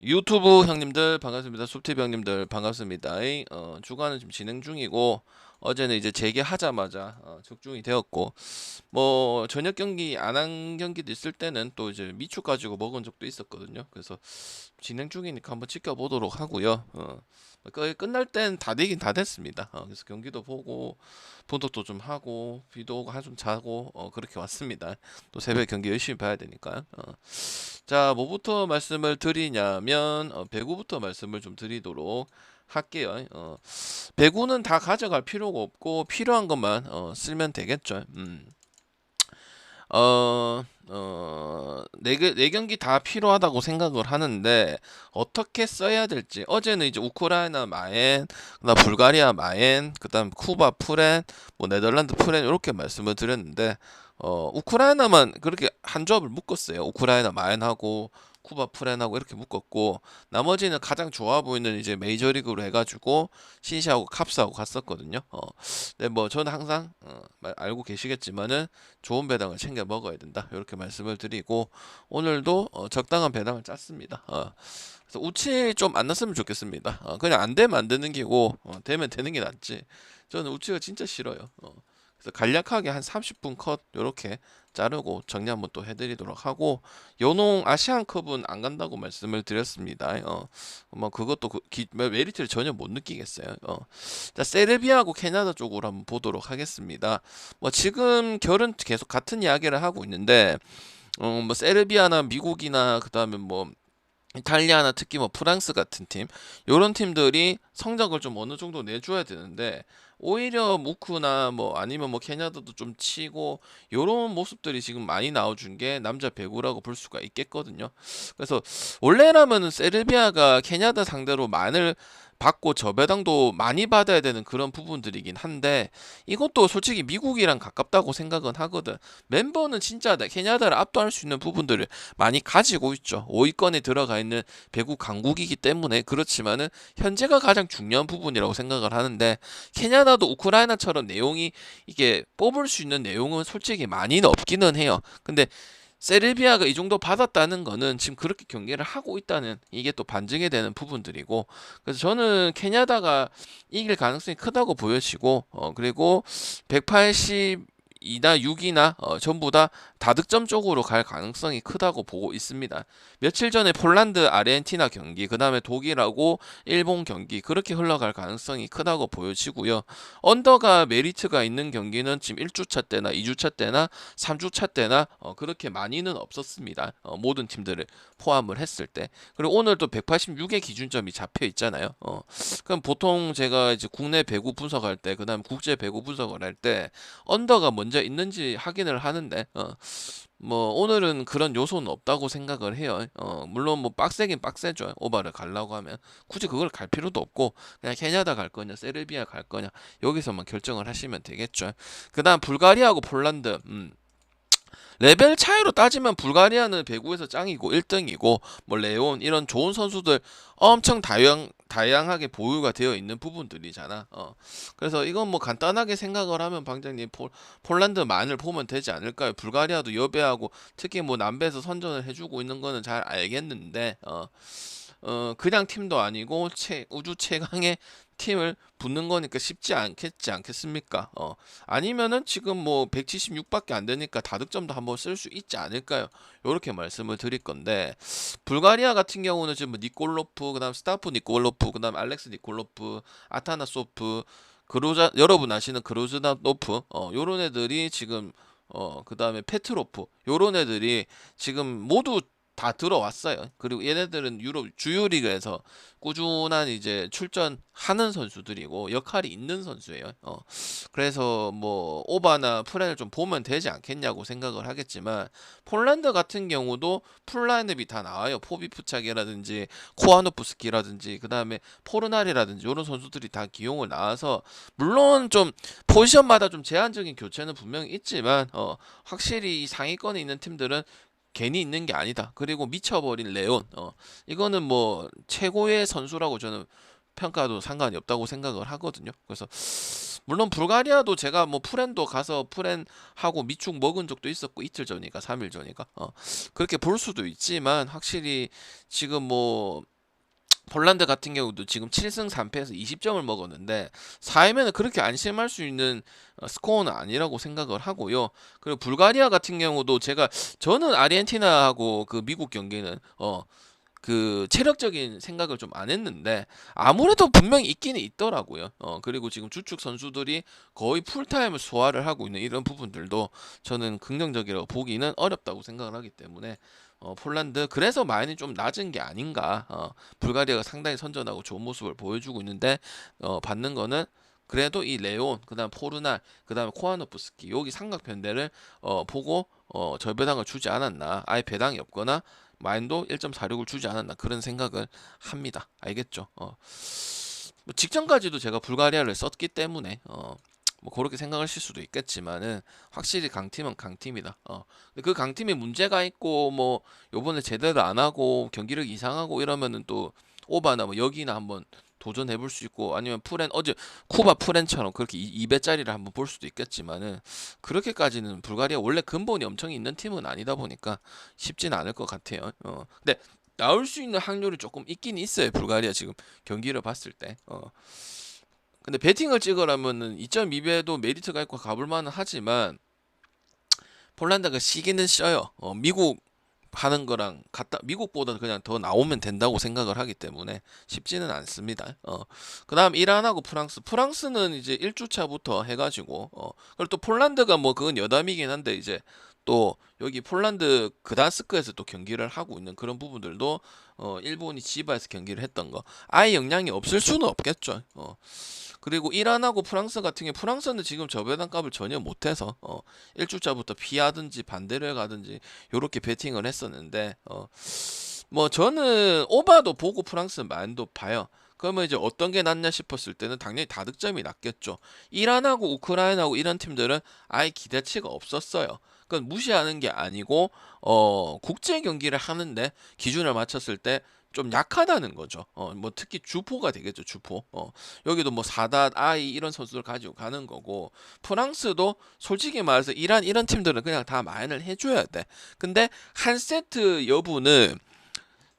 유튜브 형님들 반갑습니다. 숲티비 형님들 반갑습니다. 주간은 지금 진행 중이고 어제는 이제 재개하자마자 적중이 되었고 뭐 저녁 경기 안 한 경기도 있을 때는 또 이제 미축 가지고 먹은 적도 있었거든요. 그래서 진행 중이니까 한번 지켜보도록 하고요. 거의 끝날 땐 다 되긴 다 됐습니다. 그래서 경기도 보고 분석도 좀 하고 비도 오고 한숨 자고 그렇게 왔습니다. 또 새벽 경기 열심히 봐야 되니까. 자, 뭐부터 말씀을 드리냐면 배구부터 말씀을 좀 드리도록 할게요. 배구는 다 가져갈 필요가 없고 필요한 것만 쓰면 되겠죠. 네 경기 다 필요하다고 생각을 하는데 어떻게 써야 될지 어제는 이제 우크라이나 마엔, 그다음 불가리아 마엔, 그다음 쿠바 프렌, 뭐 네덜란드 프렌 이렇게 말씀을 드렸는데 우크라이나만 그렇게 한 조합을 묶었어요. 우크라이나 마엔하고 쿠바 프렌하고 이렇게 묶었고 나머지는 가장 좋아 보이는 이제 메이저리그로 해가지고 신시하고 캅스하고 갔었거든요. 근데 뭐 저는 항상 알고 계시겠지만은 좋은 배당을 챙겨 먹어야 된다. 이렇게 말씀을 드리고 오늘도 적당한 배당을 짰습니다. 그래서 우치 좀 안 났으면 좋겠습니다. 그냥 안 되면 안 되는 게고 되면 되는 게 낫지. 저는 우치가 진짜 싫어요. 그래서 간략하게 한 30분 컷 요렇게 자르고 정리 한번 또 해드리도록 하고 요농 아시안컵은 안 간다고 말씀을 드렸습니다. 뭐 그것도 메리트를 전혀 못 느끼겠어요. 자, 세르비아하고 캐나다 쪽으로 한번 보도록 하겠습니다. 뭐 지금 결은 계속 같은 이야기를 하고 있는데 뭐 세르비아나 미국이나 그다음에 뭐 이탈리아나 특히 뭐 프랑스 같은 팀 요런 팀들이 성적을 좀 어느 정도 내줘야 되는데 오히려 무크나 뭐 아니면 뭐 케냐도 좀 치고 요런 모습들이 지금 많이 나와준 게 남자 배구라고 볼 수가 있겠거든요. 그래서 원래라면은 세르비아가 케냐다 상대로 만을 받고 저배당도 많이 받아야 되는 그런 부분들이긴 한데 이것도 솔직히 미국이랑 가깝다고 생각은 하거든. 멤버는 진짜 케냐다를 압도할 수 있는 부분들을 많이 가지고 있죠. 5위권에 들어가 있는 배구 강국이기 때문에 그렇지만은 현재가 가장 중요한 부분이라고 생각을 하는데 캐나다도 우크라이나처럼 내용이 이게 뽑을 수 있는 내용은 솔직히 많이는 없기는 해요. 근데 세르비아가 이 정도 받았다는 거는 지금 그렇게 경기를 하고 있다는 이게 또 반증이 되는 부분들이고 그래서 저는 캐나다가 이길 가능성이 크다고 보여지고 그리고 180이나 6이나 전부 다 다득점 쪽으로 갈 가능성이 크다고 보고 있습니다. 며칠 전에 폴란드 아르헨티나 경기, 그 다음에 독일하고 일본 경기 그렇게 흘러갈 가능성이 크다고 보여지고요. 언더가 메리트가 있는 경기는 지금 1주차 때나 2주차 때나 3주차 때나 그렇게 많이는 없었습니다. 모든 팀들을 포함을 했을 때. 그리고 오늘도 186의 기준점이 잡혀 있잖아요. 그럼 보통 제가 이제 국내 배구 분석할 때, 그다음 국제 배구 분석을 할 때 언더가 먼저 있는지 확인을 하는데 뭐 오늘은 그런 요소는 없다고 생각을 해요. 물론 뭐 빡세긴 빡세죠. 오바를 가려고 하면 굳이 그걸 갈 필요도 없고 그냥 케냐다 갈 거냐, 세르비아 갈 거냐 여기서만 결정을 하시면 되겠죠. 그다음 불가리아하고 폴란드. 레벨 차이로 따지면 불가리아는 배구에서 짱이고 1등이고 뭐 레온 이런 좋은 선수들 엄청 다양하게 보유가 되어 있는 부분들이잖아. 그래서 이건 뭐 간단하게 생각을 하면 방장님 폴란드만을 보면 되지 않을까요? 불가리아도 여배하고 특히 뭐 남배에서 선전을 해주고 있는 거는 잘 알겠는데 그냥 팀도 아니고 우주 최강의 팀을 붙는 거니까 쉽지 않겠습니까? 아니면은 지금 뭐 176밖에 안 되니까 다득점도 한번 쓸 수 있지 않을까요? 요렇게 말씀을 드릴 건데 불가리아 같은 경우는 지금 뭐 니콜로프, 그다음 스타프 니콜로프, 그다음 알렉스 니콜로프, 아타나소프, 그로자 여러분 아시는 그로즈나노프 요런 애들이 지금 그다음에 페트로프 요런 애들이 지금 모두 다 들어왔어요. 그리고 얘네들은 유럽 주요 리그에서 꾸준한 이제 출전하는 선수들이고 역할이 있는 선수예요. 그래서 뭐 오바나 프렌을 좀 보면 되지 않겠냐고 생각을 하겠지만 폴란드 같은 경우도 풀라인업이 다 나와요. 포비프차게라든지 코아노프스키라든지 그다음에 포르나리라든지 이런 선수들이 다 기용을 나와서 물론 좀 포지션마다 좀 제한적인 교체는 분명히 있지만 확실히 이 상위권에 있는 팀들은 괜히 있는 게 아니다. 그리고 미쳐버린 레온. 이거는 뭐 최고의 선수라고 저는 평가도 상관이 없다고 생각을 하거든요. 그래서 물론 불가리아도 제가 뭐 프렌도 가서 프렌하고 미축 먹은 적도 있었고 이틀 전이니까 3일 전이니까 그렇게 볼 수도 있지만 확실히 지금 뭐 폴란드 같은 경우도 지금 7승 3패에서 20점을 먹었는데 4위면은 그렇게 안심할 수 있는 스코어는 아니라고 생각을 하고요. 그리고 불가리아 같은 경우도 저는 아르헨티나하고 그 미국 경기는 그 체력적인 생각을 좀 안 했는데 아무래도 분명히 있기는 있더라고요. 그리고 지금 주축 선수들이 거의 풀타임을 소화를 하고 있는 이런 부분들도 저는 긍정적이라고 보기는 어렵다고 생각을 하기 때문에 폴란드 그래서 마인이 좀 낮은 게 아닌가. 불가리아가 상당히 선전하고 좋은 모습을 보여주고 있는데 받는 거는 그래도 이 레온, 그다음 포르날, 그다음에 코아노프스키 여기 삼각편대를 보고 절배당을 주지 않았나. 아예 배당이 없거나 마인도 1.46을 주지 않았나 그런 생각을 합니다. 알겠죠? 뭐 직전까지도 제가 불가리아를 썼기 때문에 뭐 그렇게 생각하실 수도 있겠지만은 확실히 강팀은 강팀이다. 근데 그 강팀이 문제가 있고 뭐 요번에 제대로 안 하고 경기력 이상하고 이러면은 또 오바나 뭐 여기나 한번 도전해 볼 수 있고 아니면 프렌 어제 쿠바 프렌처럼 그렇게 2배짜리를 한번 볼 수도 있겠지만은 그렇게까지는 불가리아 원래 근본이 엄청 있는 팀은 아니다 보니까 쉽진 않을 것 같아요. 근데 나올 수 있는 확률이 조금 있긴 있어요. 불가리아 지금 경기를 봤을 때. 근데 배팅을 찍으라면은 2.2배도 메리트가 있고 가볼 만은 하지만 폴란드가 시기는 쉬어요. 미국 하는 거랑 미국보다 그냥 더 나오면 된다고 생각을 하기 때문에 쉽지는 않습니다. 그다음 이란하고 프랑스는 이제 1주차부터 해가지고 그리고 또 폴란드가 뭐 그건 여담이긴 한데 이제 또 여기 폴란드 그다스크에서 또 경기를 하고 있는 그런 부분들도 일본이 지바에서 경기를 했던 거 아예 영향이 없을 수는 없겠죠. 그리고 이란하고 프랑스 같은 경우 프랑스는 지금 저배당 값을 전혀 못해서 1주차부터 피하든지 반대를 가든지 요렇게 베팅을 했었는데 뭐 저는 오바도 보고 프랑스 만도 봐요. 그러면 이제 어떤 게 낫냐 싶었을 때는 당연히 다득점이 낫겠죠. 이란하고 우크라이나하고 이런 팀들은 아예 기대치가 없었어요. 그건 무시하는 게 아니고 국제 경기를 하는데 기준을 맞췄을 때 좀 약하다는 거죠. 뭐 특히 주포가 되겠죠, 주포. 여기도 뭐 사닷, 아이 이런 선수들 가지고 가는 거고 프랑스도 솔직히 말해서 이런 팀들은 그냥 다 마인을 해줘야 돼. 근데 한 세트 여부는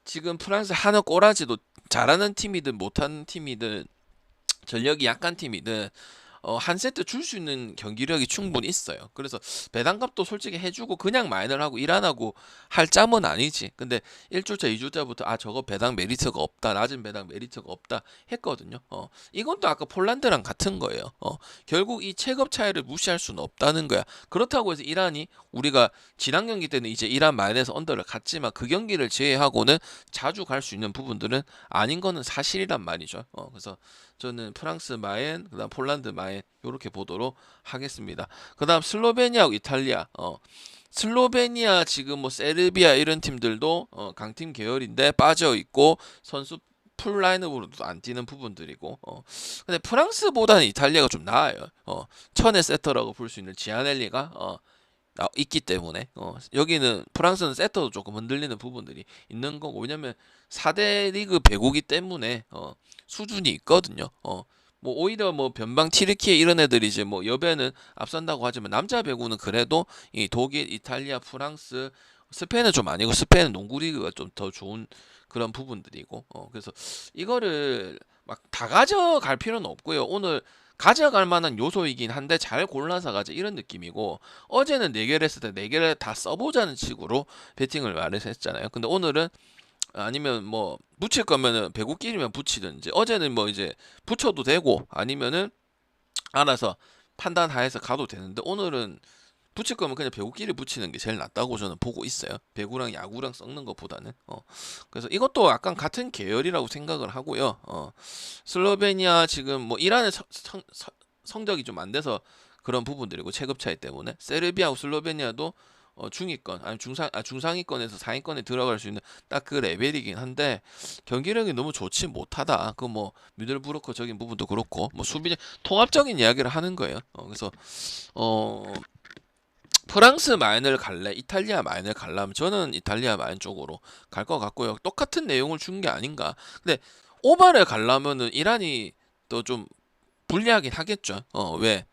지금 프랑스 하나 꼬라지도 잘하는 팀이든 못하는 팀이든 전력이 약한 팀이든 한 세트 줄 수 있는 경기력이 충분히 있어요. 그래서 배당값도 솔직히 해주고 그냥 마이너를 하고 일 안 하고 할 짬은 아니지. 근데 1주차, 2주차부터 저거 배당 메리트가 없다, 낮은 배당 메리트가 없다 했거든요. 이건 또 아까 폴란드랑 같은 거예요. 결국 이 체급 차이를 무시할 수는 없다는 거야. 그렇다고 해서 이란이 우리가 지난 경기 때는 이제 이란 마이너에서 언더를 갔지만 그 경기를 제외하고는 자주 갈 수 있는 부분들은 아닌 거는 사실이란 말이죠. 그래서 저는 프랑스 마엔, 그다음 폴란드 마엔 이렇게 보도록 하겠습니다. 그다음 슬로베니아하고 이탈리아. 슬로베니아 지금 뭐 세르비아 이런 팀들도 강팀 계열인데 빠져 있고 선수 풀 라인업으로도 안 뛰는 부분들이고. 근데 프랑스보다는 이탈리아가 좀 나아요. 천의 세터라고 볼 수 있는 지아넬리가 있기 때문에 여기는 프랑스는 세터도 조금 흔들리는 부분들이 있는 거고 왜냐면 4대 리그 배구기 때문에 수준이 있거든요. 뭐 오히려 뭐 변방 티르키에 이런 애들이 이제 뭐 여배는 앞선다고 하지만 남자 배구는 그래도 이 독일, 이탈리아, 프랑스, 스페인은 좀 아니고 스페인은 농구 리그가 좀 더 좋은 그런 부분들이고 그래서 이거를 막 다 가져갈 필요는 없고요. 오늘 가져갈 만한 요소이긴 한데 잘 골라서 가자 이런 느낌이고 어제는 4개를 했을 때 4개를 다 써보자는 식으로 배팅을 말해서 했잖아요. 근데 오늘은 아니면 뭐 붙일 거면은 배구끼리면 붙이든지 어제는 뭐 이제 붙여도 되고 아니면은 알아서 판단하에서 가도 되는데 오늘은 붙일 거면 그냥 배구끼리 붙이는 게 제일 낫다고 저는 보고 있어요. 배구랑 야구랑 섞는 것보다는. 그래서 이것도 약간 같은 계열이라고 생각을 하고요. 슬로베니아 지금 뭐 이란의 성적이 좀 안 돼서 그런 부분들이고 체급 차이 때문에 세르비아하고 슬로베니아도 중위권 아니 중상위권에서 상위권에 들어갈 수 있는 딱 그 레벨이긴 한데 경기력이 너무 좋지 못하다. 그 뭐 미들브로커적인 부분도 그렇고 뭐 수비 통합적인 이야기를 하는 거예요. 그래서 어 프랑스 마인을 갈래, 이탈리아 마인을 갈라면 저는 이탈리아 마인 쪽으로 갈 것 같고요. 똑같은 내용을 준 게 아닌가. 근데 오바를 갈라면은 이란이 또 좀 불리하긴 하겠죠. 왜?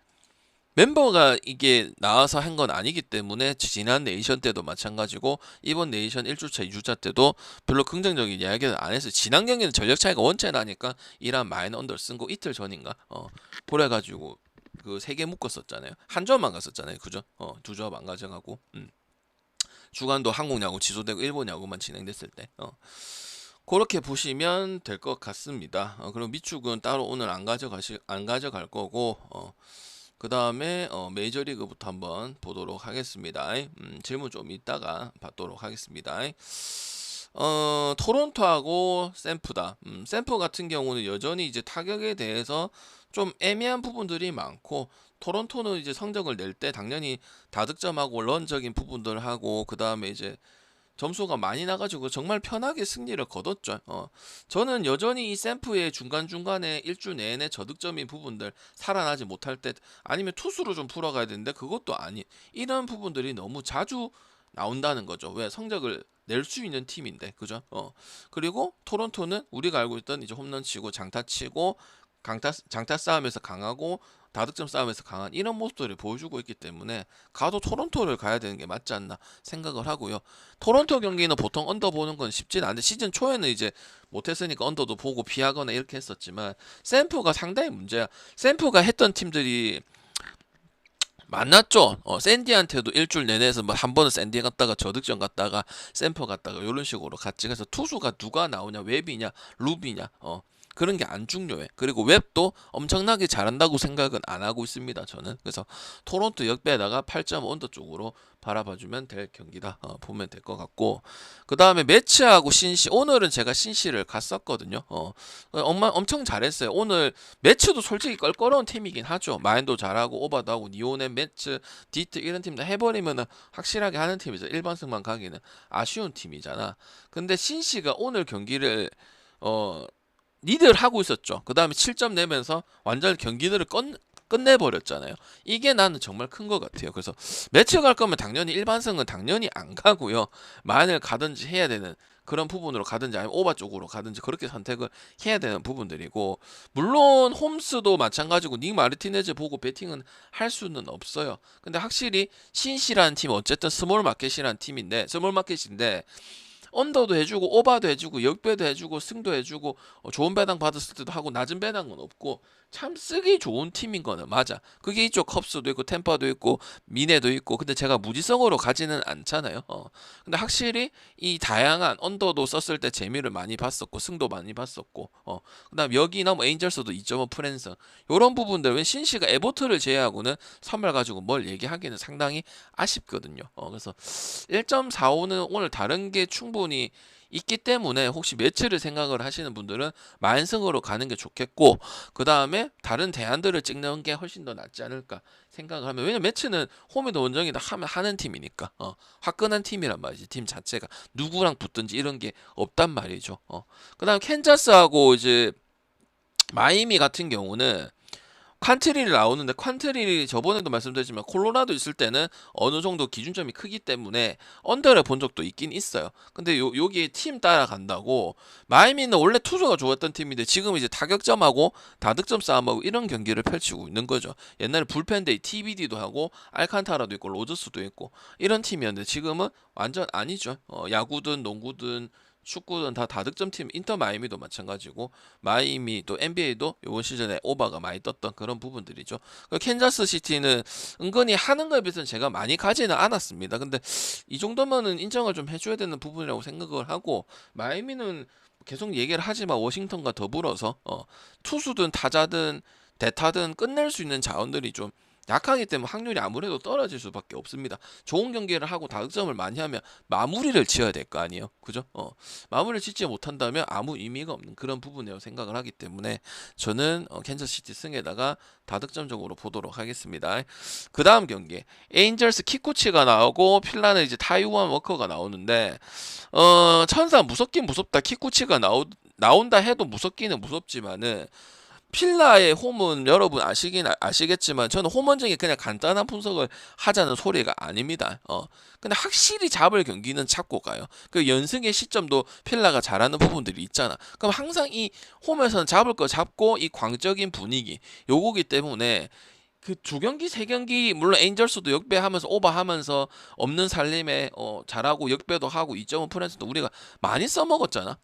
멤버가 이게 나와서 한 건 아니기 때문에 지난 네이션 때도 마찬가지고 이번 네이션 1주차, 2주차 때도 별로 긍정적인 이야기는 안 했어요. 지난 경기는 전력 차이가 원체 나니까 이란 마인 언더를 쓴 거 이틀 전인가? 그래가지고 그 세 개 묶었었잖아요. 한 점만 갔었잖아요. 그죠? 두 점 안 가져가고. 주간도 한국 야구 취소되고 일본 야구만 진행됐을 때. 그렇게 보시면 될 것 같습니다. 그리고 미축은 따로 오늘 안 가져갈 거고, 그 다음에 메이저리그부터 한번 보도록 하겠습니다. 질문 좀 이따가 받도록 하겠습니다. 토론토하고 샘프다. 샘프 같은 경우는 여전히 이제 타격에 대해서 좀 애매한 부분들이 많고, 토론토는 이제 성적을 낼 때 당연히 다득점하고 런적인 부분들 하고, 그 다음에 이제 점수가 많이 나가지고 정말 편하게 승리를 거뒀죠. 저는 여전히 이 샘프의 중간중간에 일주 내내 저득점인 부분들 살아나지 못할 때 아니면 투수로 좀 풀어가야 되는데 그것도 아니. 이런 부분들이 너무 자주 나온다는 거죠. 왜 성적을 낼 수 있는 팀인데, 그죠? 그리고 토론토는 우리가 알고 있던 이제 홈런 치고 장타 치고 장타 싸움에서 강하고 다득점 싸움에서 강한 이런 모습들을 보여주고 있기 때문에 가도 토론토를 가야 되는 게 맞지 않나 생각을 하고요. 토론토 경기는 보통 언더 보는 건 쉽진 않은데 시즌 초에는 이제 못했으니까 언더도 보고 피하거나 이렇게 했었지만 샘프가 상당히 문제야. 샘프가 했던 팀들이 만났죠. 샌디한테도 일주일 내내에서 뭐 한 번은 샌디 갔다가 저득점 갔다가 샘프 갔다가 이런 식으로 같이 가서 투수가 누가 나오냐, 웹이냐, 루비냐, 그런 게 안 중요해. 그리고 웹도 엄청나게 잘한다고 생각은 안 하고 있습니다. 저는. 그래서 토론토 역배에다가 8점 언더 쪽으로 바라봐주면 될 경기다. 보면 될 것 같고, 그 다음에 매치하고 신시. 오늘은 제가 신시를 갔었거든요. 엄청 잘했어요. 오늘 매치도 솔직히 껄끄러운 팀이긴 하죠. 마인도 잘하고 오바도 하고 니오넨, 매츠, 디트 이런 팀 다 해버리면 확실하게 하는 팀이죠. 일반승만 가기는 아쉬운 팀이잖아. 근데 신시가 오늘 경기를 리드를 하고 있었죠. 그 다음에 7점 내면서 완전 경기들을 끝내버렸잖아요. 이게 나는 정말 큰 것 같아요. 그래서 매치 갈 거면 당연히 일반승은 당연히 안 가고요. 만일 가든지 해야 되는 그런 부분으로 가든지 아니면 오바 쪽으로 가든지 그렇게 선택을 해야 되는 부분들이고, 물론 홈스도 마찬가지고 닉 마르티네즈 보고 배팅은 할 수는 없어요. 근데 확실히 신시라는 팀 어쨌든 스몰 마켓인데 언더도 해주고 오바도 해주고 역배도 해주고 승도 해주고 좋은 배당 받았을 때도 하고 낮은 배당은 없고 참 쓰기 좋은 팀인 거는 맞아. 그게 이쪽 컵스도 있고 템파도 있고 미네도 있고. 근데 제가 무지성으로 가지는 않잖아요. 근데 확실히 이 다양한 언더도 썼을 때 재미를 많이 봤었고 승도 많이 봤었고, 그다음 여기나 뭐 에인절스도 2.5 프랜스 요런 부분들, 왜 신시가 에보트를 제외하고는 선발 가지고 뭘 얘기하기는 상당히 아쉽거든요. 그래서 1.45는 오늘 다른 게 충분히 있기 때문에 혹시 매치를 생각을 하시는 분들은 만승으로 가는 게 좋겠고, 그 다음에 다른 대안들을 찍는 게 훨씬 더 낫지 않을까 생각을 하면, 왜냐면 매치는 홈이다 원정이다 하는 팀이니까 화끈한 팀이란 말이지. 팀 자체가 누구랑 붙든지 이런 게 없단 말이죠. 그 다음 캔자스하고 이제 마이미 같은 경우는 퀀트릴이 나오는데, 퀀트릴이 저번에도 말씀드렸지만 콜로라도 있을 때는 어느 정도 기준점이 크기 때문에 언더를 본 적도 있긴 있어요. 근데 여기에 팀 따라간다고, 마이미는 원래 투수가 좋았던 팀인데 지금 이제 타격점하고 다득점 싸움하고 이런 경기를 펼치고 있는 거죠. 옛날에 불펜데이 TBD도 하고 알칸타라도 있고 로저스도 있고 이런 팀이었는데 지금은 완전 아니죠. 야구든 농구든 축구는 다 다득점 팀. 인터 마이미도 마찬가지고 마이미 또 NBA도 이번 시즌에 오바가 많이 떴던 그런 부분들이죠. 캔자스 시티는 은근히 하는 거에 비해서는 제가 많이 가지는 않았습니다. 근데 이 정도면은 인정을 좀 해줘야 되는 부분이라고 생각을 하고, 마이미는 계속 얘기를 하지만 워싱턴과 더불어서 투수든 타자든 대타든 끝낼 수 있는 자원들이 좀 약하기 때문에 확률이 아무래도 떨어질 수밖에 없습니다. 좋은 경기를 하고 다득점을 많이 하면 마무리를 지어야 될 거 아니에요. 그죠? 마무리를 짓지 못한다면 아무 의미가 없는 그런 부분이라고 생각을 하기 때문에 저는 캔자스시티 승에다가 다득점적으로 보도록 하겠습니다. 그 다음 경기 에인절스 키쿠치가 나오고 필라는 이제 타이완 워커가 나오는데, 천사 무섭긴 무섭다. 키쿠치가 나온다 해도 무섭기는 무섭지만은 필라의 홈은 여러분 아시겠지만 저는 홈원정에 그냥 간단한 분석을 하자는 소리가 아닙니다. 근데 확실히 잡을 경기는 잡고 가요. 그 연승의 시점도 필라가 잘하는 부분들이 있잖아. 그럼 항상 이 홈에서는 잡을 거 잡고 이 광적인 분위기 요거기 때문에 그 두 경기 세 경기 물론 에인절스도 역배하면서 오버하면서 없는 살림에 잘하고 역배도 하고 2.5 프랜스도 우리가 많이 써먹었잖아.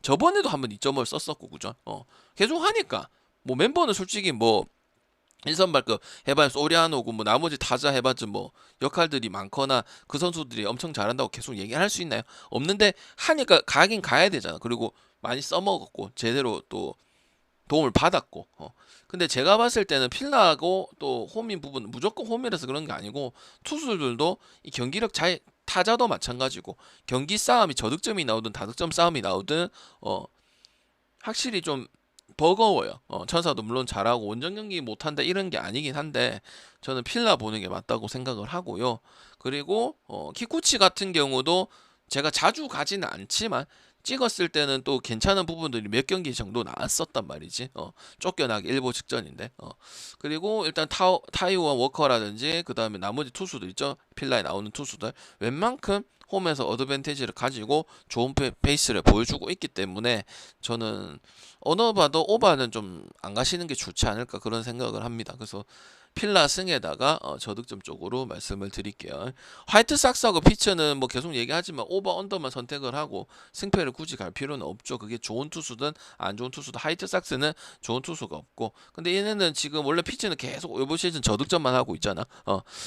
저번에도 한번 2.5를 썼었고 그죠? 계속 하니까 뭐 멤버는 솔직히 뭐 1선발급 해봐야 소리아노고 뭐 나머지 타자 해봤자 뭐 역할들이 많거나 그 선수들이 엄청 잘한다고 계속 얘기할 수 있나요? 없는데 하니까 가긴 가야 되잖아. 그리고 많이 써먹었고 제대로 또 도움을 받았고. 근데 제가 봤을 때는 필라하고 또 홈인 부분 무조건 홈이라서 그런 게 아니고 투수들도 이 경기력 잘 타자도 마찬가지고 경기 싸움이 저득점이 나오든 다득점 싸움이 나오든 확실히 좀 버거워요. 천사도 물론 잘하고 원정 경기 못한다 이런 게 아니긴 한데 저는 필라 보는 게 맞다고 생각을 하고요. 그리고 키쿠치 같은 경우도 제가 자주 가지는 않지만 찍었을 때는 또 괜찮은 부분들이 몇 경기 정도 나왔었단 말이지. 쫓겨나기 일보 직전인데. 그리고 일단 타이오와 워커라든지 그 다음에 나머지 투수들 있죠. 필라에 나오는 투수들 웬만큼 홈에서 어드밴티지를 가지고 좋은 페이스를 보여주고 있기 때문에 저는 어느 봐도 오바는 좀 안 가시는 게 좋지 않을까 그런 생각을 합니다. 그래서 필라 승에다가 저득점 쪽으로 말씀을 드릴게요. 화이트삭스하고 피츠는 뭐 계속 얘기하지만 오버 언더만 선택을 하고 승패를 굳이 갈 필요는 없죠. 그게 좋은 투수든 안 좋은 투수든 화이트삭스는 좋은 투수가 없고 근데 얘네는 지금 원래 피츠는 계속 이번 시즌 저득점만 하고 있잖아.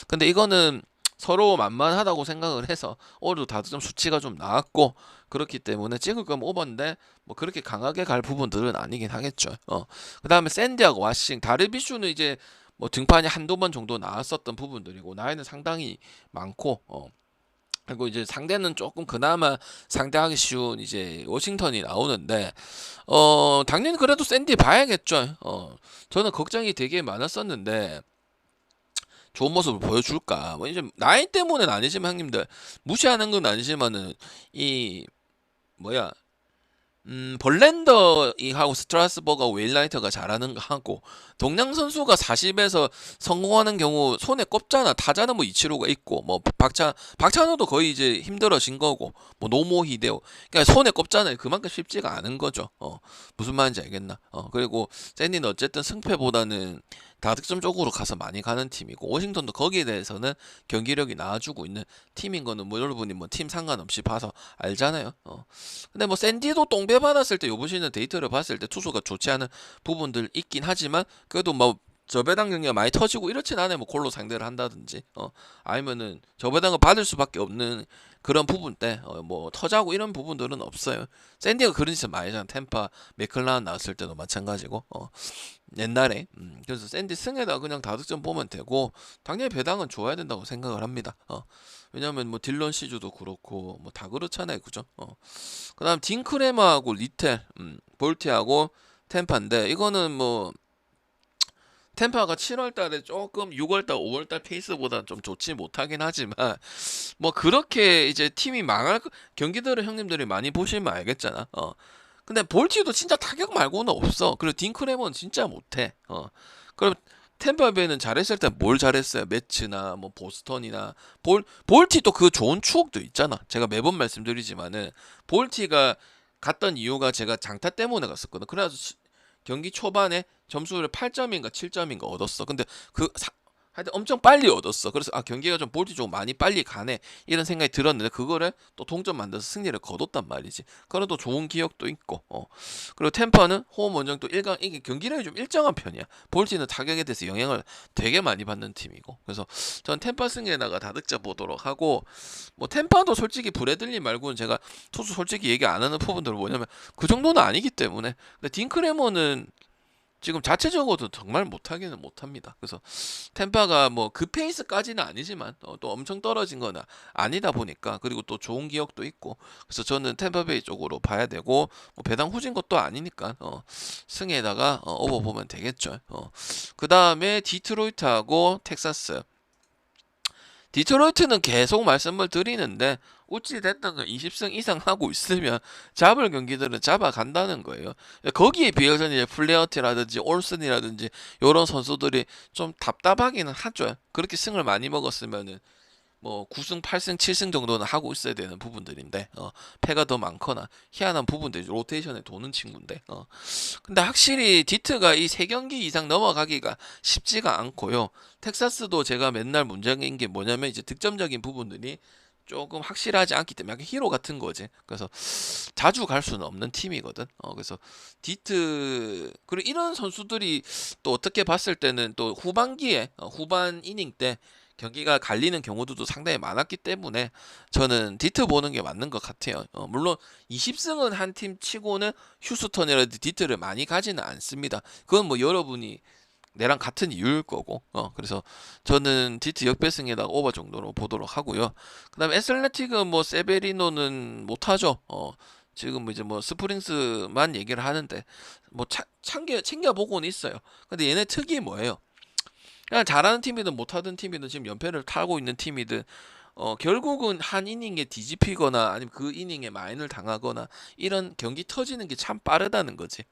근데 이거는 서로 만만하다고 생각을 해서 올해도 다득점 수치가 좀 나왔고 그렇기 때문에 찍을 거면 오버인데 뭐 그렇게 강하게 갈 부분들은 아니긴 하겠죠. 그 다음에 샌디하고 와싱 다르비슈는 이제 뭐 등판이 한두 번 정도 나왔었던 부분들이고 나이는 상당히 많고 그리고 이제 상대는 조금 그나마 상대하기 쉬운 이제 워싱턴이 나오는데 당연히 그래도 샌디 봐야겠죠. 저는 걱정이 되게 많았었는데 좋은 모습을 보여줄까? 뭐 이제 나이 때문에는 아니지만 형님들 무시하는 건 아니지만은 이 뭐야 벌랜더하고 스트라스버가 웨일라이터가 잘하는 거 하고 동양 선수가 40에서 성공하는 경우 손에 꼽잖아. 타자는 뭐 이치로가 있고 뭐 박찬호도 거의 이제 힘들어진 거고 뭐 노모 히데오 그러니까 손에 꼽잖아요. 그만큼 쉽지가 않은 거죠. 무슨 말인지 알겠나? 그리고 샌디는 어쨌든 승패보다는 다득점 쪽으로 가서 많이 가는 팀이고 워싱턴도 거기에 대해서는 경기력이 나아주고 있는 팀인 거는 뭐 여러분이 뭐 팀 상관없이 봐서 알잖아요. 근데 뭐 샌디도 똥배 받았을 때 요번 시즌 데이터를 봤을 때 투수가 좋지 않은 부분들 있긴 하지만 그래도 뭐 저배당 경기가 많이 터지고 이렇진 않아요. 뭐 골로 상대를 한다든지 아니면은 저배당을 받을 수밖에 없는 그런 부분 때 뭐 터자고 이런 부분들은 없어요. 샌디가 그런 짓을 많이 하잖아. 템파 맥클라운 나왔을 때도 마찬가지고 옛날에 그래서 샌디 승에다 그냥 다득점 보면 되고 당연히 배당은 줘야 된다고 생각을 합니다. 왜냐면 뭐 딜런 시주도 그렇고 뭐 다 그렇잖아요, 그죠? 그다음 딩크레머하고 리텔, 볼티하고 템파인데 이거는 뭐 템파가 7월달에 조금 6월달, 5월달 페이스보다 좀 좋지 못하긴 하지만 뭐 그렇게 이제 팀이 망할 경기들을 형님들이 많이 보시면 알겠잖아. 근데 볼티도 진짜 타격 말고는 없어. 그리고 딩크레머는 진짜 못해. 그럼 템파베이는 잘했을 때 뭘 잘했어요? 매츠나 뭐 보스턴이나 볼티 또 그 좋은 추억도 있잖아. 제가 매번 말씀드리지만은 볼티가 갔던 이유가 제가 장타 때문에 갔었거든. 그래서 경기 초반에 점수를 8점인가 7점인가 얻었어. 근데 하여튼 엄청 빨리 얻었어. 그래서 경기가 좀 볼티 좀 많이 빨리 가네 이런 생각이 들었는데 그거를 또 동점 만들어서 승리를 거뒀단 말이지. 그런 또 좋은 기억도 있고. 그리고 템퍼는 홈 원정 또 이게 경기력이 좀 일정한 편이야. 볼티는 타격에 대해서 영향을 되게 많이 받는 팀이고. 그래서 전 템퍼 승리에다가 다득점 보도록 하고 뭐 템퍼도 솔직히 브래들리 말고는 제가 투수 솔직히 얘기 안 하는 부분들은 뭐냐면 그 정도는 아니기 때문에. 근데 딩크레머는 지금 자체적으로도 정말 못하기는 못합니다. 그래서 템파가 뭐 그 페이스까지는 아니지만 또 엄청 떨어진 건 아니다 보니까 그리고 또 좋은 기억도 있고 그래서 저는 템파베이 쪽으로 봐야 되고 뭐 배당 후진 것도 아니니까 승에다가 오버 보면 되겠죠. 그 다음에 디트로이트하고 텍사스. 디트로이트는 계속 말씀을 드리는데 우찌 됐던 건 20승 이상 하고 있으면 잡을 경기들은 잡아간다는 거예요. 거기에 비해서는 이제 플레어티라든지 올슨이라든지 이런 선수들이 좀 답답하기는 하죠. 그렇게 승을 많이 먹었으면은 뭐 9승, 8승, 7승 정도는 하고 있어야 되는 부분들인데 패가 더 많거나 희한한 부분들이 로테이션에 도는 친구인데 근데 확실히 디트가 이 3경기 이상 넘어가기가 쉽지가 않고요. 텍사스도 제가 맨날 문제인 게 뭐냐면 이제 득점적인 부분들이 조금 확실하지 않기 때문에 약간 히로 같은 거지. 그래서 자주 갈 수는 없는 팀이거든. 그래서 디트 그리고 이런 선수들이 또 어떻게 봤을 때는 또 후반기에 후반 이닝 때 경기가 갈리는 경우도 상당히 많았기 때문에 저는 디트 보는 게 맞는 것 같아요. 물론 20승은 한 팀 치고는 휴스턴이라든지 디트를 많이 가지는 않습니다. 그건 뭐 여러분이 내랑 같은 이유일 거고 그래서 저는 디트 역배승에다가 오버 정도로 보도록 하고요. 그다음에 애슬레틱은 뭐 세베리노는 못하죠. 지금 뭐 이제 뭐 스프링스만 얘기를 하는데 뭐 챙겨 보고는 있어요. 근데 얘네 특이 뭐예요? 그냥 잘하는 팀이든 못하던 팀이든 지금 연패를 타고 있는 팀이든 결국은 한 이닝에 뒤집히거나 아니면 그 이닝에 마인을 당하거나 이런 경기 터지는 게 참 빠르다는 거지.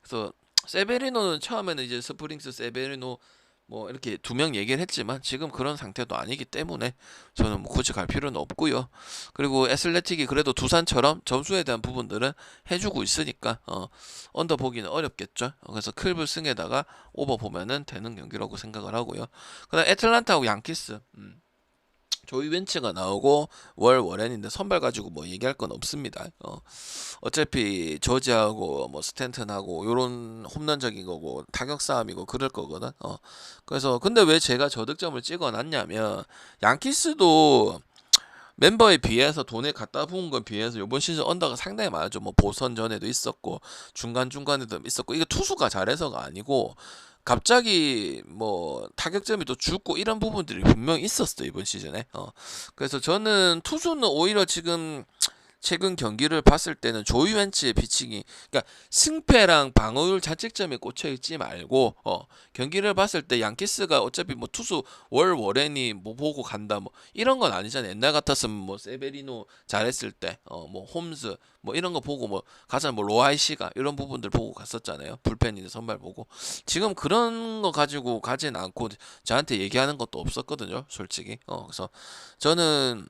그래서 세베리노는 처음에는 이제 스프링스 세베리노 뭐 이렇게 2명 얘기를 했지만 지금 그런 상태도 아니기 때문에 저는 뭐 굳이 갈 필요는 없고요. 그리고 애슬레틱이 그래도 두산처럼 점수에 대한 부분들은 해주고 있으니까 언더 보기는 어렵겠죠. 그래서 클브 승에다가 오버 보면은 되는 경기라고 생각을 하고요. 그다음 애틀란타하고 양키스. 조이 벤츠가 나오고 월 워렌인데 선발 가지고 뭐 얘기할 건 없습니다. 어차피 저지하고 뭐 스탠튼하고 요런 홈런적인 거고 타격 싸움이고 그럴 거거든. 그래서 근데 왜 제가 저득점을 찍어놨냐면 양키스도 멤버에 비해서 돈에 갖다 부은 건 비해서 이번 시즌 언더가 상당히 많았죠. 뭐 보선 전에도 있었고 중간 중간에도 있었고 이게 투수가 잘해서가 아니고 갑자기 뭐 타격점이 또 죽고 이런 부분들이 분명히 있었어요 이번 시즌에. 그래서 저는 투수는 오히려 지금 최근 경기를 봤을 때는 조이 벤츠의 피칭이 그러니까 승패랑 방어율 자책점에 꽂혀 있지 말고 경기를 봤을 때 양키스가 어차피 뭐 투수 월 워렌이 뭐 보고 간다 뭐 이런 건 아니잖아요. 옛날 같았으면 뭐 세베리노 잘했을 때 뭐 홈즈 뭐 이런 거 보고 뭐 가자 뭐 로하이시가 이런 부분들 보고 갔었잖아요. 불펜이나 선발 보고 지금 그런 거 가지고 가진 않고 저한테 얘기하는 것도 없었거든요. 솔직히 그래서 저는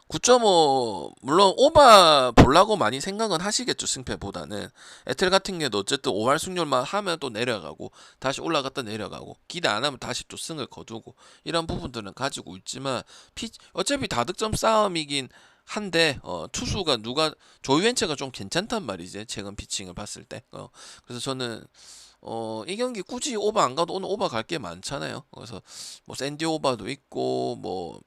9.5 물론 오바 보려고 많이 생각은 하시겠죠. 승패보다는 에텔 같은 경우도 어쨌든 5할 승률만 하면 또 내려가고 다시 올라갔다 내려가고 기대 안 하면 다시 또 승을 거두고 이런 부분들은 가지고 있지만 어차피 다득점 싸움이긴 한데 투수가 누가 조이웬체가 좀 괜찮단 말이지 최근 피칭을 봤을 때 그래서 저는 이 경기 굳이 오바 안 가도 오늘 오바 갈 게 많잖아요. 그래서 뭐 샌디 오바도 있고 뭐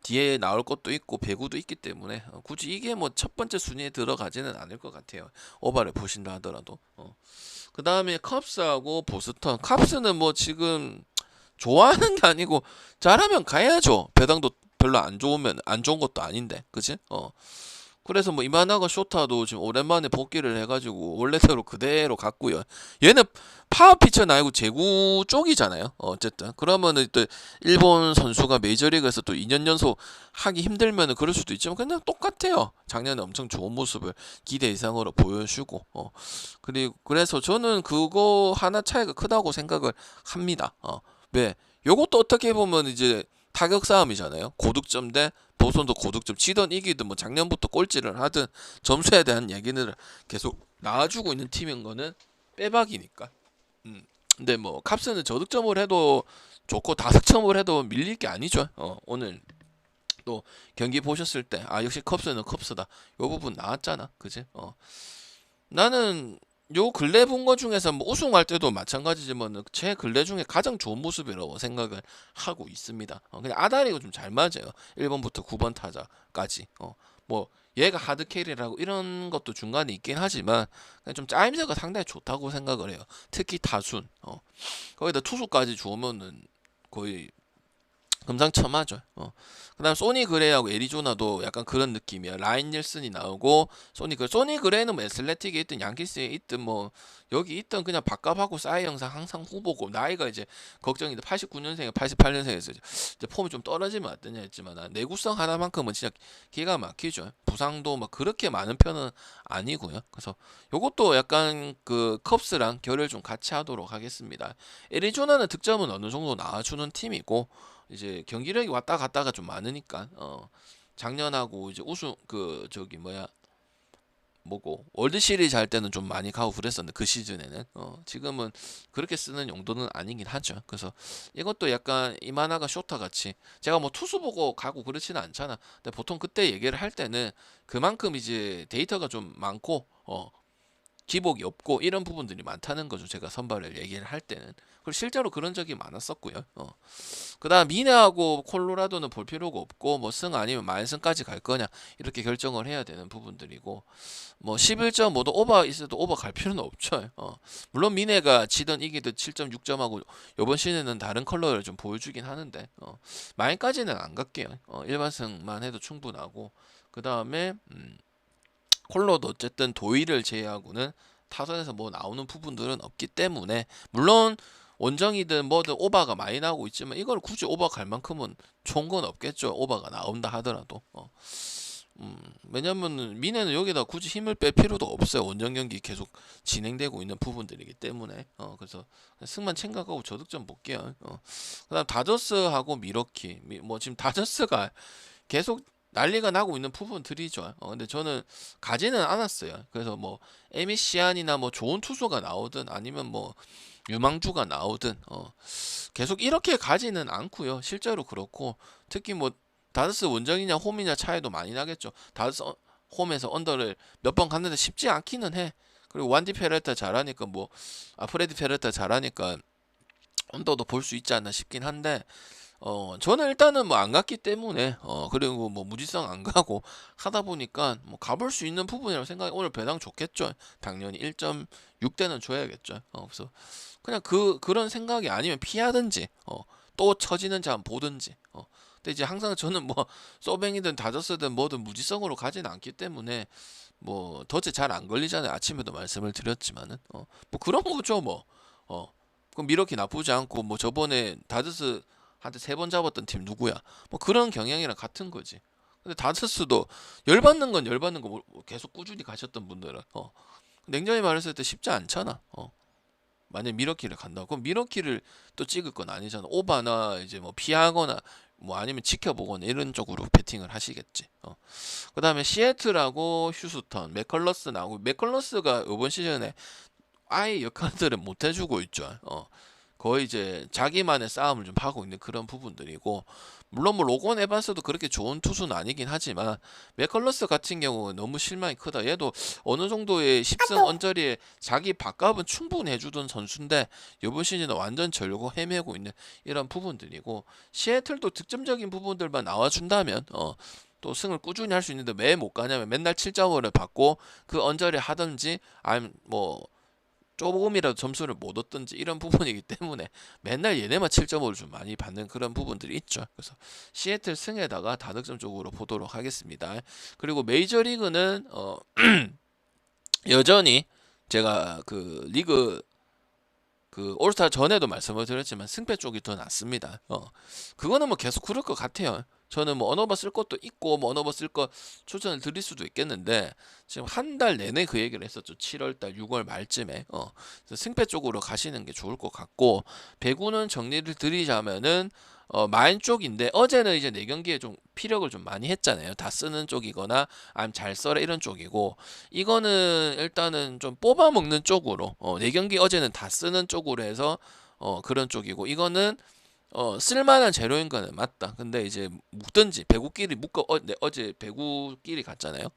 뒤에 나올 것도 있고 배구도 있기 때문에 굳이 이게 뭐 첫 번째 순위에 들어가지는 않을 것 같아요. 오바를 보신다 하더라도. 그 다음에 컵스하고 보스턴. 컵스는 뭐 지금 좋아하는 게 아니고 잘하면 가야죠. 배당도 별로 안 좋으면 안 좋은 것도 아닌데, 그치? 그래서 뭐 이만하가 쇼타도 지금 오랜만에 복귀를 해가지고 원래대로 그대로 갔고요. 얘는 파워 피처는 아니고 제구 쪽이잖아요. 어쨌든 그러면은 또 일본 선수가 메이저리그에서 또 2년 연속 하기 힘들면은 그럴 수도 있지만 그냥 똑같아요. 작년에 엄청 좋은 모습을 기대 이상으로 보여주고 그리고 그래서 저는 그거 하나 차이가 크다고 생각을 합니다. 왜? 요것도 어떻게 보면 이제 타격 싸움이잖아요. 고득점 대 보선도 고득점 치던 이기든 뭐 작년부터 꼴찌를 하든 점수에 대한 얘기는 계속 나와주고 있는 팀인 거는 빼박이니까. 근데 뭐 캅스는 저득점을 해도 좋고 다득점을 해도 밀릴 게 아니죠. 오늘 또 경기 보셨을 때 아 역시 컵스는 컵스다. 요 부분 나왔잖아. 그지? 나는 요 근래 본 거 중에서 뭐 우승할 때도 마찬가지지만 제 근래 중에 가장 좋은 모습이라고 생각을 하고 있습니다. 그냥 아다리가 좀 잘 맞아요. 1번부터 9번 타자까지. 뭐 얘가 하드 캐리라고 이런 것도 중간에 있긴 하지만 그냥 좀 짜임새가 상당히 좋다고 생각을 해요. 특히 타순. 거기다 투수까지 좋으면은 거의 금상첨화죠. 그다음 소니 그레이하고 애리조나도 약간 그런 느낌이야. 라인 닐슨이 나오고 소니 그레이는 뭐 애슬레틱에 있든 양키스에 있든 뭐 여기 있든 그냥 밥값하고 싸이 영상 항상 후보고 나이가 이제 걱정인데 89년생에 88년생에서 이제 폼이 좀 떨어지면 어떠냐 했지만 내구성 하나만큼은 진짜 기가 막히죠. 부상도 막 그렇게 많은 편은 아니고요. 그래서 요것도 약간 그 컵스랑 결을 좀 같이 하도록 하겠습니다. 애리조나는 득점은 어느 정도 나와주는 팀이고 이제 경기력이 왔다 갔다가 좀 많으니까 작년하고 이제 우승 그 저기 뭐야 뭐고 월드 시리즈 할 때는 좀 많이 가고 그랬었는데 그 시즌에는 지금은 그렇게 쓰는 용도는 아니긴 하죠. 그래서 이것도 약간 이만화가 쇼타 같이 제가 뭐 투수 보고 가고 그렇지는 않잖아. 근데 보통 그때 얘기를 할 때는 그만큼 이제 데이터가 좀 많고 기복이 없고 이런 부분들이 많다는 거죠. 제가 선발을 얘기를 할 때는. 그리고 실제로 그런 적이 많았었고요. 그다음 미네하고 콜로라도는 볼 필요가 없고 뭐 승 아니면 만승까지 갈 거냐 이렇게 결정을 해야 되는 부분들이고 뭐 11.5도 오버 있어도 오버 갈 필요는 없죠. 물론 미네가 지든 이기든 7.6점하고 이번 시즌은 다른 컬러를 좀 보여주긴 하는데 만까지는 안 갈게요. 일반승만 해도 충분하고 그 다음에 콜로도 어쨌든 도의를 제외하고는 타선에서 뭐 나오는 부분들은 없기 때문에 물론 원정이든 뭐든 오버가 많이 나오고 있지만 이걸 굳이 오버 갈 만큼은 좋은 건 없겠죠. 오버가 나온다 하더라도. 왜냐면 미네는 여기다 굳이 힘을 뺄 필요도 없어요. 원정 경기 계속 진행되고 있는 부분들이기 때문에. 그래서 승만 챙각하고 저득점 볼게요. 그다음 다저스하고 미러키. 뭐 지금 다저스가 계속 난리가 나고 있는 부분들이죠. 근데 저는 가지는 않았어요. 그래서 뭐 에미시안이나 뭐 좋은 투수가 나오든 아니면 뭐 유망주가 나오든 계속 이렇게 가지는 않고요. 실제로 그렇고 특히 뭐 다저스 원정이냐 홈이냐 차이도 많이 나겠죠. 다저스 홈에서 언더를 몇 번 갔는데 쉽지 않기는 해. 그리고 완디 페레타 잘하니까 뭐 프레디 페레타 잘하니까 언더도 볼 수 있지 않나 싶긴 한데 저는 일단은 뭐 안 갔기 때문에 그리고 뭐 무지성 안 가고 하다 보니까 뭐 가볼 수 있는 부분이라고 생각해. 오늘 배당 좋겠죠. 당연히 1.6대는 줘야겠죠. 그래서 그냥 그런 생각이 아니면 피하든지 또 처지는지 한번 보든지. 근데 이제 항상 저는 뭐 소뱅이든 다저스든 뭐든 무지성으로 가지는 않기 때문에 뭐 덫에 잘 안 걸리잖아요. 아침에도 말씀을 드렸지만은 뭐 그런 거죠 뭐. 그럼 미러키 나쁘지 않고 뭐 저번에 다저스 한테 3번 잡았던 팀 누구야? 뭐 그런 경향이랑 같은 거지. 근데 다저스도 열받는 건 열받는 거 뭐 계속 꾸준히 가셨던 분들은 냉정히 말했을 때 쉽지 않잖아. 만약 미러키를 간다고 그럼 미러키를 또 찍을 건 아니잖아. 오바나 이제 뭐 피하거나 뭐 아니면 지켜보거나 이런 쪽으로 배팅을 하시겠지. 그다음에 시애틀하고 휴스턴 맥컬러스 나오고 맥컬러스가 이번 시즌에 아예 역할들을 못 해주고 있죠. 거의 이제 자기만의 싸움을 좀 하고 있는 그런 부분들이고 물론 뭐 로건 에반스도 그렇게 좋은 투수는 아니긴 하지만 맥컬러스 같은 경우는 너무 실망이 크다. 얘도 어느 정도의 10승 언저리에 자기 밥값은 충분히 해주던 선수인데 이번 시즌은 완전 절고 헤매고 있는 이런 부분들이고 시애틀도 득점적인 부분들만 나와준다면 또 승을 꾸준히 할 수 있는데 왜 못 가냐면 맨날 7점을 받고 그 언저리 하든지 아니면 뭐 조금이라도 점수를 못 얻든지 이런 부분이기 때문에 맨날 얘네만 7.5를 좀 많이 받는 그런 부분들이 있죠. 그래서 시애틀 승에다가 다득점 쪽으로 보도록 하겠습니다. 그리고 메이저리그는 여전히 제가 그 리그 그 올스타 전에도 말씀을 드렸지만 승패 쪽이 더 낫습니다. 그거는 뭐 계속 그럴 것 같아요. 저는 뭐 언어버 쓸 것도 있고 뭐 언어버 쓸 거 추천을 드릴 수도 있겠는데 지금 한 달 내내 그 얘기를 했었죠. 7월달, 6월 말쯤에 그래서 승패 쪽으로 가시는 게 좋을 것 같고 배구는 정리를 드리자면은 마인 쪽인데 어제는 이제 4경기에 좀 피력을 좀 많이 했잖아요. 다 쓰는 쪽이거나 아니면 잘 써라 이런 쪽이고 이거는 일단은 좀 뽑아 먹는 쪽으로 4경기 어제는 다 쓰는 쪽으로 해서 그런 쪽이고 이거는 쓸만한 재료인 거는 맞다. 근데 이제 묶든지 배구끼리 묶어 네, 어제 배구끼리 갔잖아요.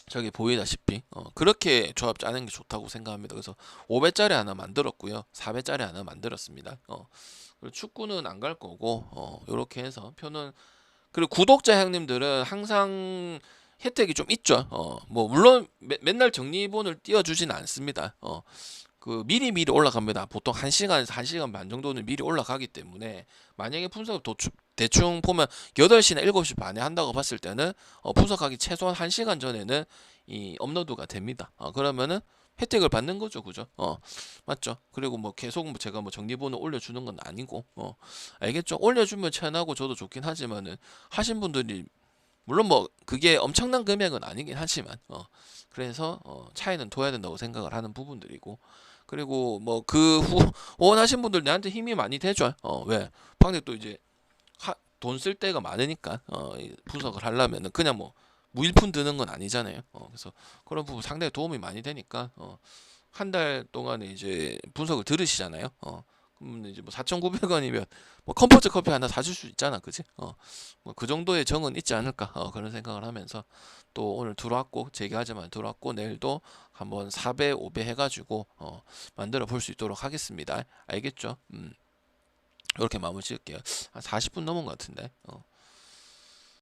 저기 보이다시피 그렇게 조합 짜는 게 좋다고 생각합니다. 그래서 5배짜리 하나 만들었고요. 4배짜리 하나 만들었습니다. 그리고 축구는 안 갈 거고 요렇게 해서 표는 그리고 구독자 형님들은 항상 혜택이 좀 있죠. 뭐 물론 맨날 정리본을 띄워주진 않습니다. 그 미리 올라갑니다. 보통 1시간에서 1시간 반 정도는 미리 올라가기 때문에 만약에 분석을 대충 보면 8시나 7시 반에 한다고 봤을 때는 분석하기 최소한 1시간 전에는 이 업로드가 됩니다. 그러면은 혜택을 받는 거죠. 그죠? 맞죠? 그리고 뭐 계속 뭐 제가 뭐 정리본을 올려주는 건 아니고 알겠죠? 올려주면 채나고 저도 좋긴 하지만은 하신 분들이 물론 뭐 그게 엄청난 금액은 아니긴 하지만 그래서 차이는 둬야 된다고 생각을 하는 부분들이고 그리고 뭐 그 후 원하신 분들 내한테 힘이 많이 되죠. 왜? 방금 또 이제 돈 쓸 때가 많으니까 분석을 하려면은 그냥 뭐 무일푼 드는 건 아니잖아요. 그래서 그런 부분 상당히 도움이 많이 되니까 한 달 동안에 이제 분석을 들으시잖아요. 그러면 이제 뭐 4,900원이면 뭐 컴포트 커피 하나 사줄 수 있잖아, 그지? 뭐 그 정도의 정은 있지 않을까 그런 생각을 하면서 또 오늘 들어왔고 재개하자마자 들어왔고 내일도 한번 4배, 5배 해가지고 만들어 볼 수 있도록 하겠습니다. 알겠죠? 이렇게 마무리 지을게요. 한 40분 넘은 것 같은데.